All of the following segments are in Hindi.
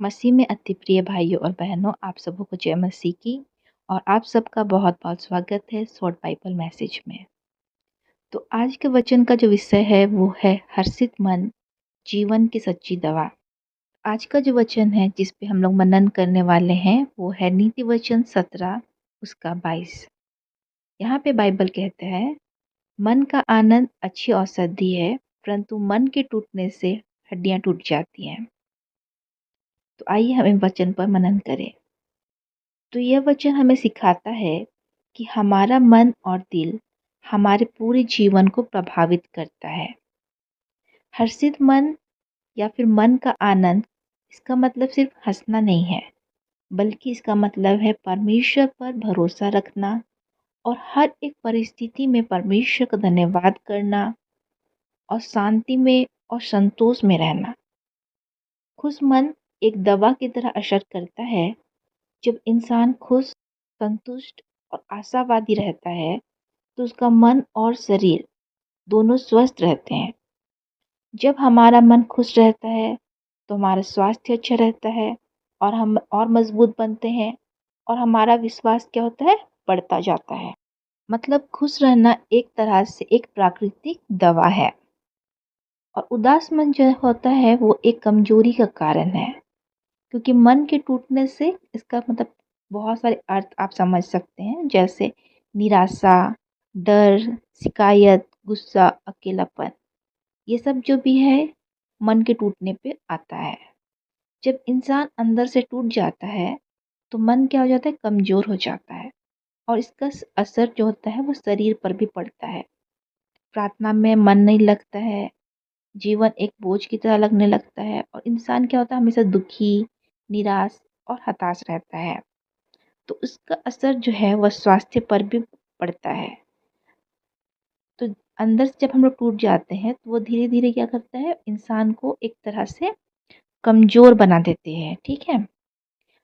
मसीह में अति प्रिय भाइयों और बहनों, आप सबों को जय मसीह की। और आप सबका बहुत बहुत स्वागत है शॉर्ट बाइबल मैसेज में। तो आज के वचन का जो विषय है वो है हर्षित मन, जीवन की सच्ची दवा। आज का जो वचन है जिस पे हम लोग मनन करने वाले हैं वो है नीति वचन 17 उसका 22। यहाँ पे बाइबल कहता है, मन का आनंद अच्छी औषधि है, परंतु मन के टूटने से हड्डियां टूट जाती हैं। तो आइए हम इन वचन पर मनन करें। तो यह वचन हमें सिखाता है कि हमारा मन और दिल हमारे पूरे जीवन को प्रभावित करता है। हर्षित मन या फिर मन का आनंद, इसका मतलब सिर्फ हंसना नहीं है, बल्कि इसका मतलब है परमेश्वर पर भरोसा रखना और हर एक परिस्थिति में परमेश्वर का धन्यवाद करना और शांति में और संतोष में रहना। खुश मन एक दवा की तरह असर करता है। जब इंसान खुश, संतुष्ट और आशावादी रहता है तो उसका मन और शरीर दोनों स्वस्थ रहते हैं। जब हमारा मन खुश रहता है तो हमारा स्वास्थ्य अच्छा रहता है और हम और मजबूत बनते हैं और हमारा विश्वास क्या होता है, बढ़ता जाता है। मतलब खुश रहना एक तरह से एक प्राकृतिक दवा है। और उदास मन जो होता है वो एक कमजोरी का कारण है, क्योंकि मन के टूटने से इसका मतलब बहुत सारे अर्थ आप समझ सकते हैं, जैसे निराशा, डर, शिकायत, गुस्सा, अकेलापन। ये सब जो भी है मन के टूटने पे आता है। जब इंसान अंदर से टूट जाता है तो मन क्या हो जाता है, कमजोर हो जाता है और इसका असर जो होता है वो शरीर पर भी पड़ता है। प्रार्थना में मन नहीं लगता है, जीवन एक बोझ की तरह लगने लगता है और इंसान क्या होता है, हमेशा दुखी, निराश और हताश रहता है। तो उसका असर जो है वह स्वास्थ्य पर भी पड़ता है। तो अंदर से जब हम लोग टूट जाते हैं तो वो धीरे धीरे क्या करता है, इंसान को एक तरह से कमजोर बना देते हैं। ठीक है,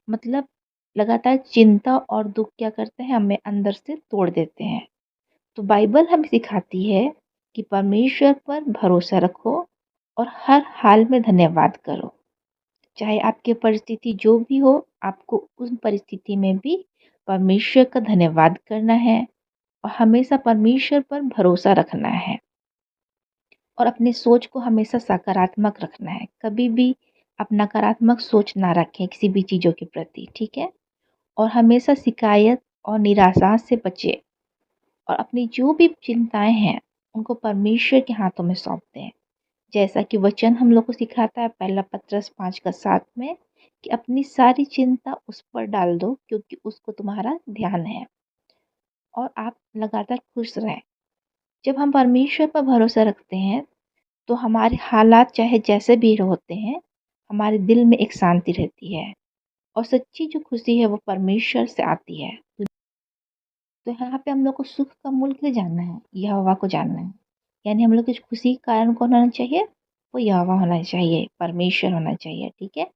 मतलब लगातार चिंता और दुख क्या करते हैं, हमें अंदर से तोड़ देते हैं। तो बाइबल हमें सिखाती है कि परमेश्वर पर भरोसा रखो और हर हाल में धन्यवाद करो। चाहे आपकी परिस्थिति जो भी हो, आपको उस परिस्थिति में भी परमेश्वर का धन्यवाद करना है और हमेशा परमेश्वर पर भरोसा रखना है और अपनी सोच को हमेशा सकारात्मक रखना है। कभी भी आप नकारात्मक सोच ना रखें किसी भी चीज़ों के प्रति। ठीक है, और हमेशा शिकायत और निराशा से बचें और अपनी जो भी चिंताएं हैं उनको परमेश्वर के हाथों में सौंप दें। जैसा कि वचन हम लोग को सिखाता है पहला पत्रस 5:7 में, कि अपनी सारी चिंता उस पर डाल दो क्योंकि उसको तुम्हारा ध्यान है और आप लगातार खुश रहें। जब हम परमेश्वर पर भरोसा रखते हैं तो हमारे हालात चाहे जैसे भी होते हैं, हमारे दिल में एक शांति रहती है और सच्ची जो खुशी है वो परमेश्वर से आती है। तो यहाँ पे हम लोग को सुख का मूल किसे जानना है, यहोवा को जानना है। यानी हम लोग की खुशी का कारण कौन होना चाहिए, वो यहोवा होना चाहिए, परमेश्वर होना चाहिए। ठीक है,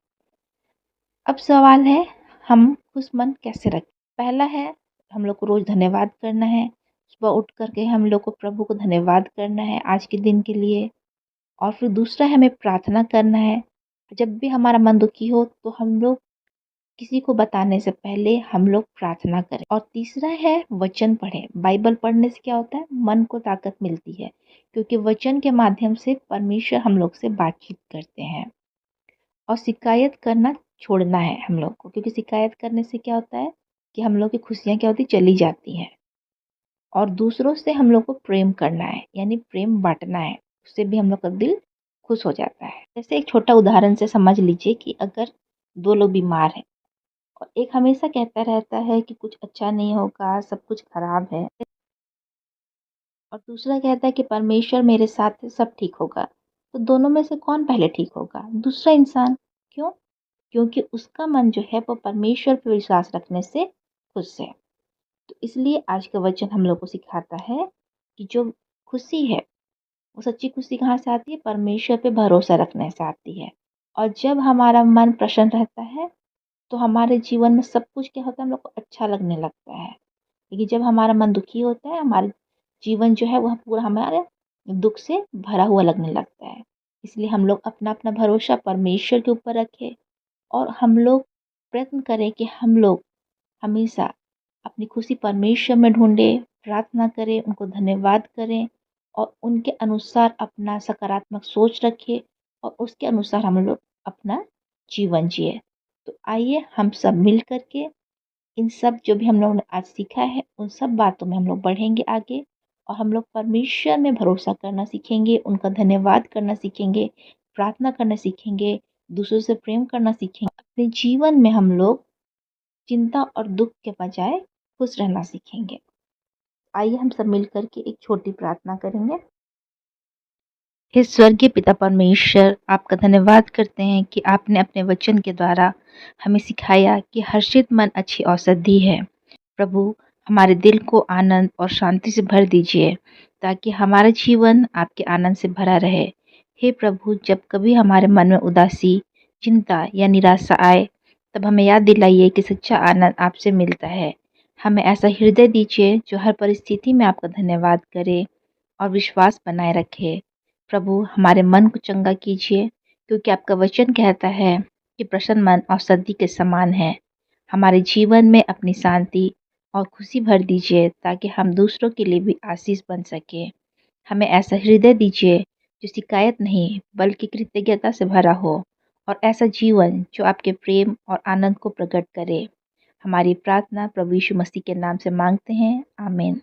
अब सवाल है हम खुश मन कैसे रखें। पहला है, हम लोग को रोज धन्यवाद करना है। सुबह उठ करके हम लोग को प्रभु को धन्यवाद करना है आज के दिन के लिए। और फिर दूसरा है, हमें प्रार्थना करना है। जब भी हमारा मन दुखी हो तो हम लोग किसी को बताने से पहले हम लोग प्रार्थना करें। और तीसरा है, वचन पढ़ें। बाइबल पढ़ने से क्या होता है, मन को ताकत मिलती है, क्योंकि वचन के माध्यम से परमेश्वर हम लोग से बातचीत करते हैं। और शिकायत करना छोड़ना है हम लोग को, क्योंकि शिकायत करने से क्या होता है कि हम लोग की खुशियाँ क्या होती चली जाती हैं। और दूसरों से हम लोग को प्रेम करना है, यानी प्रेम बांटना है, उससे भी हम लोग का दिल खुश हो जाता है। जैसे एक छोटा उदाहरण से समझ लीजिए कि अगर दो लोग बीमार हैं और एक हमेशा कहता रहता है कि कुछ अच्छा नहीं होगा, सब कुछ खराब है, और दूसरा कहता है कि परमेश्वर मेरे साथ है, सब ठीक होगा। तो दोनों में से कौन पहले ठीक होगा, दूसरा इंसान। क्यों? क्योंकि उसका मन जो है वो परमेश्वर पर विश्वास रखने से खुश है। तो इसलिए आज का वचन हम लोग को सिखाता है कि जो खुशी है वो सच्ची खुशी कहाँ से आती है, परमेश्वर पे भरोसा रखने से आती है। और जब हमारा मन प्रसन्न रहता है तो हमारे जीवन में सब कुछ क्या होता है, हम लोग को अच्छा लगने लगता है। लेकिन जब हमारा मन दुखी होता है, हमारा जीवन जो है वह पूरा हमारे दुख से भरा हुआ लगने लगता है। इसलिए हम लोग अपना अपना भरोसा परमेश्वर के ऊपर रखें और हम लोग प्रयत्न करें कि हम लोग हमेशा अपनी खुशी परमेश्वर में ढूँढें, प्रार्थना करें, उनको धन्यवाद करें और उनके अनुसार अपना सकारात्मक सोच रखें और उसके अनुसार हम लोग अपना जीवन जिए। तो आइए हम सब मिल कर के इन सब जो भी हम लोगों ने आज सीखा है, उन सब बातों में हम लोग बढ़ेंगे आगे और हम लोग परमेश्वर में भरोसा करना सीखेंगे, उनका धन्यवाद करना सीखेंगे, प्रार्थना करना सीखेंगे, दूसरों से प्रेम करना सीखेंगे। अपने जीवन में हम लोग चिंता और दुःख के बजाय खुश रहना सीखेंगे। आइए हम सब मिलकर के एक छोटी प्रार्थना करेंगे। हे स्वर्गीय पिता परमेश्वर, आपका धन्यवाद करते हैं कि आपने अपने वचन के द्वारा हमें सिखाया कि हर्षित मन अच्छी औषधि है। प्रभु, हमारे दिल को आनंद और शांति से भर दीजिए ताकि हमारा जीवन आपके आनंद से भरा रहे। हे प्रभु, जब कभी हमारे मन में उदासी, चिंता या निराशा आए, तब हमें याद दिलाइए कि सच्चा आनंद आपसे मिलता है। हमें ऐसा हृदय दीजिए जो हर परिस्थिति में आपका धन्यवाद करे और विश्वास बनाए रखे। प्रभु, हमारे मन को चंगा कीजिए क्योंकि आपका वचन कहता है कि प्रसन्न मन औषधि के समान है। हमारे जीवन में अपनी शांति और खुशी भर दीजिए ताकि हम दूसरों के लिए भी आशीष बन सके। हमें ऐसा हृदय दीजिए जो शिकायत नहीं बल्कि कृतज्ञता से भरा हो और ऐसा जीवन जो आपके प्रेम और आनंद को प्रकट करे। हमारी प्रार्थना प्रभु यीशु मसीह के नाम से मांगते हैं, आमीन।